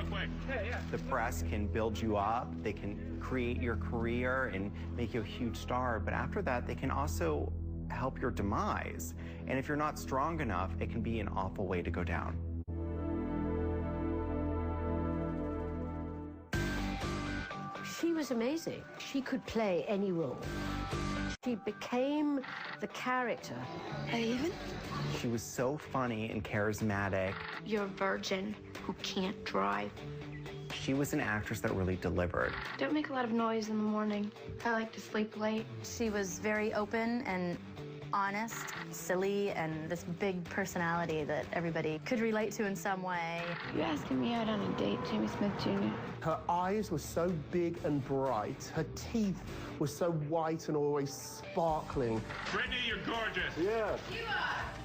real quick. Yeah. The press can build you up, they can create your career and make you a huge star, but after that, they can also help your demise. And if you're not strong enough, it can be an awful way to go down. She was amazing. She could play any role. She became the character. Even? She was so funny and charismatic. You're a virgin who can't drive. She was an actress that really delivered. Don't make a lot of noise in the morning. I like to sleep late. She was very open and honest, silly, and this big personality that everybody could relate to in some way. You asking me out on a date, Jimmy Smith Jr.? Her eyes were so big and bright. Her teeth were so white and always sparkling. Brittany, you're gorgeous. Yeah.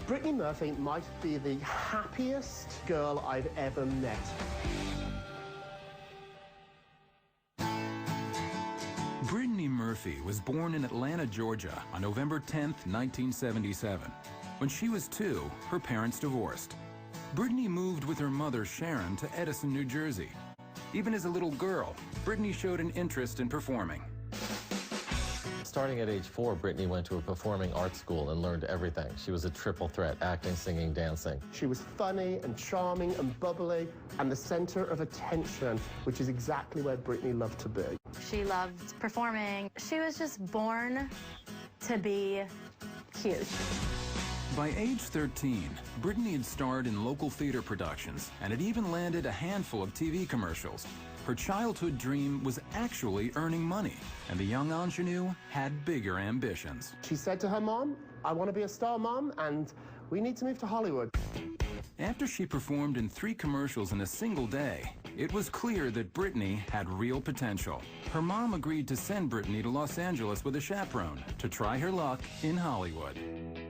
Brittany Murphy might be the happiest girl I've ever met. Brittany Murphy was born in Atlanta, Georgia on November 10th, 1977. When she was 2, her parents divorced. Brittany moved with her mother, Sharon, to Edison, New Jersey. Even as a little girl, Brittany showed an interest in performing. Starting at age 4, Brittany went to a performing arts school and learned everything. She was a triple threat, acting, singing, dancing. She was funny and charming and bubbly and the center of attention, which is exactly where Brittany loved to be. She loved performing. She was just born to be cute. By age 13, Brittany had starred in local theater productions and had even landed a handful of TV commercials. Her childhood dream was actually earning money, and the young ingenue had bigger ambitions. She said to her mom, "I want to be a star, Mom, and we need to move to Hollywood." After she performed in 3 commercials in a single day, it was clear that Brittany had real potential. Her mom agreed to send Brittany to Los Angeles with a chaperone to try her luck in Hollywood.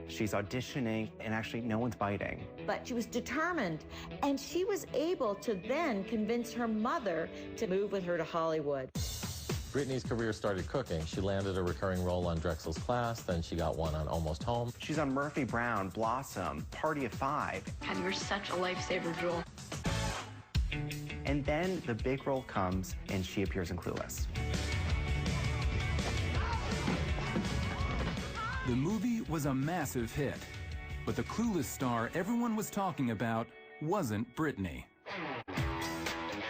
She's auditioning, and actually no one's biting. But she was determined, and she was able to then convince her mother to move with her to Hollywood. Brittany's career started cooking. She landed a recurring role on Drexel's Class, then she got one on Almost Home. She's on Murphy Brown, Blossom, Party of 5. God, you're such a lifesaver, Joel. And then the big role comes, and she appears in Clueless. The movie was a massive hit, but the Clueless star everyone was talking about wasn't Brittany.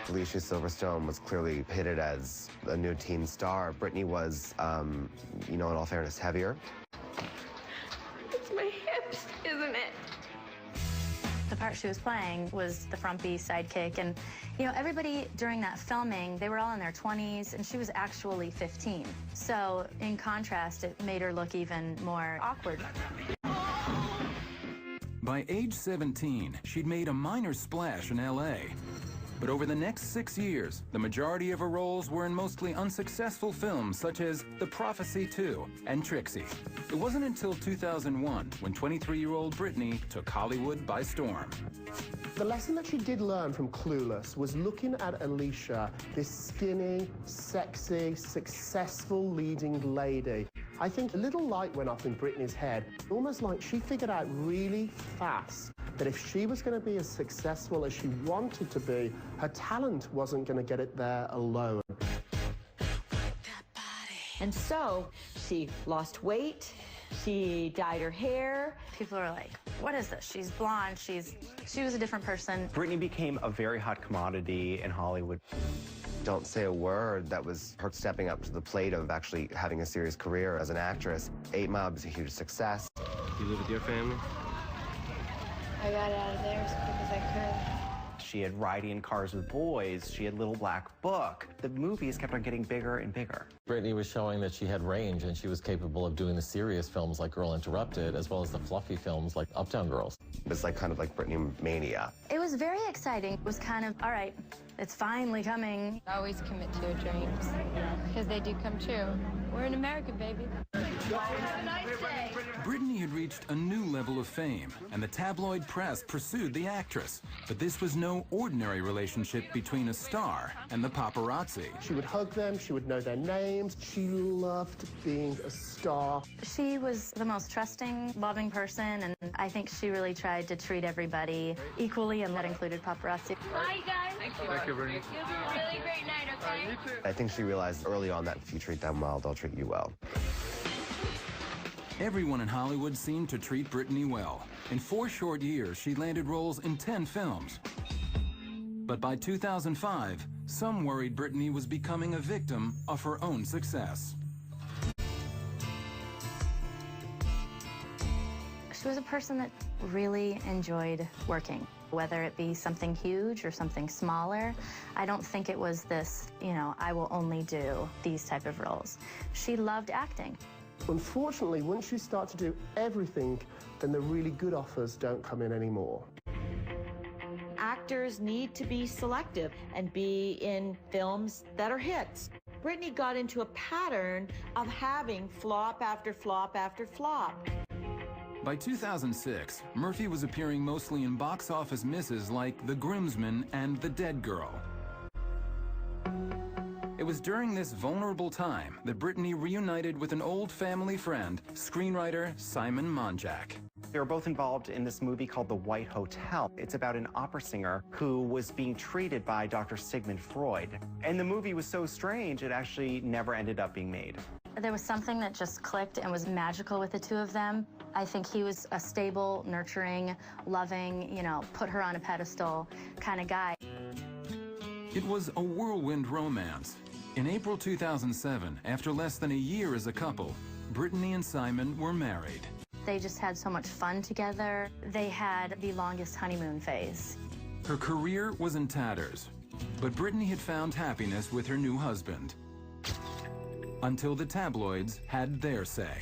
Alicia Silverstone was clearly pitted as a new teen star. Brittany was, in all fairness, heavier. It's my hips, isn't it? The part she was playing was the frumpy sidekick, and everybody during that filming, they were all in their 20s, and she was actually 15. So in contrast, it made her look even more awkward. By age 17, she'd made a minor splash in LA. But over the next 6 years, the majority of her roles were in mostly unsuccessful films such as The Prophecy 2 and Trixie. It wasn't until 2001 when 23-year-old Brittany took Hollywood by storm. The lesson that she did learn from Clueless was looking at Alicia, this skinny, sexy, successful leading lady. I think a little light went off in Brittany's head, almost like she figured out really fast that if she was going to be as successful as she wanted to be, her talent wasn't going to get it there alone. And so she lost weight, she dyed her hair. People are like, what is this? She's blonde, she was a different person. Brittany became a very hot commodity in Hollywood. Don't say a word. That was her stepping up to the plate of actually having a serious career as an actress. 8 Mile was a huge success. You live with your family? I got out of there as quick as I could. She had Riding in Cars with Boys. She had Little Black Book. The movies kept on getting bigger and bigger. Brittany was showing that she had range, and she was capable of doing the serious films like Girl Interrupted, as well as the fluffy films like Uptown Girls. It was kind of like Brittany mania. It was very exciting. It was kind of, all right, it's finally coming. Always commit to your dreams, because they do come true. We're in America, baby. Have a nice day. Brittany had reached a new level of fame, and the tabloid press pursued the actress. But this was no ordinary relationship between a star and the paparazzi. She would hug them, she would know their names. She loved being a star. She was the most trusting, loving person, and I think she really tried to treat everybody equally, and that included paparazzi. Bye, guys. Thank you, Brittany. You have a really great night, okay? I think she realized early on that if you treat them well, they'll treat you well. Everyone in Hollywood seemed to treat Brittany well. In 4 short years, she landed roles in 10 films. But by 2005, some worried Brittany was becoming a victim of her own success. She was a person that really enjoyed working, whether it be something huge or something smaller. I don't think it was this, I will only do these type of roles. She loved acting. Unfortunately, once you start to do everything, then the really good offers don't come in anymore. Actors need to be selective and be in films that are hits. Brittany got into a pattern of having flop after flop after flop. By 2006, Murphy was appearing mostly in box office misses like The Groomsman and The Dead Girl. It was during this vulnerable time that Brittany reunited with an old family friend, screenwriter Simon Monjack. They were both involved in this movie called The White Hotel. It's about an opera singer who was being treated by Dr. Sigmund Freud. And the movie was so strange, it actually never ended up being made. There was something that just clicked and was magical with the two of them. I think he was a stable, nurturing, loving, put her on a pedestal kind of guy. It was a whirlwind romance. In April 2007, after less than a year as a couple, Brittany and Simon were married. They just had so much fun together. They had the longest honeymoon phase. Her career was in tatters, but Brittany had found happiness with her new husband. Until the tabloids had their say.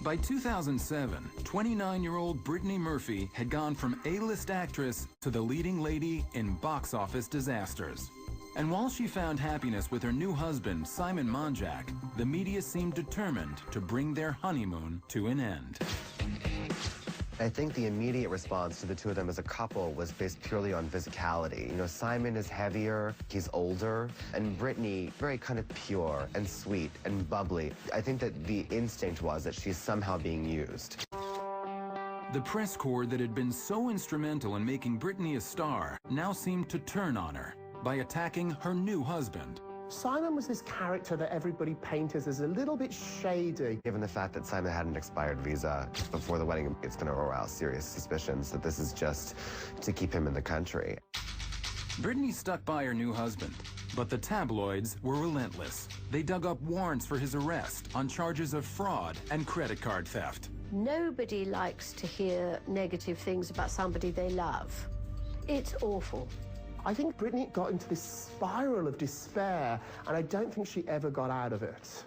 By 2007, 29-year-old Brittany Murphy had gone from A-list actress to the leading lady in box office disasters. And while she found happiness with her new husband, Simon Monjack, the media seemed determined to bring their honeymoon to an end. I think the immediate response to the two of them as a couple was based purely on physicality. Simon is heavier, he's older, and Brittany very kind of pure and sweet and bubbly. I think that the instinct was that she's somehow being used. The press corps that had been so instrumental in making Brittany a star now seemed to turn on her by attacking her new husband. Simon was this character that everybody painted as a little bit shady. Given the fact that Simon had an expired visa before the wedding, it's going to arouse serious suspicions that this is just to keep him in the country. Brittany stuck by her new husband, but the tabloids were relentless. They dug up warrants for his arrest on charges of fraud and credit card theft. Nobody likes to hear negative things about somebody they love. It's awful. I think Brittany got into this spiral of despair, and I don't think she ever got out of it.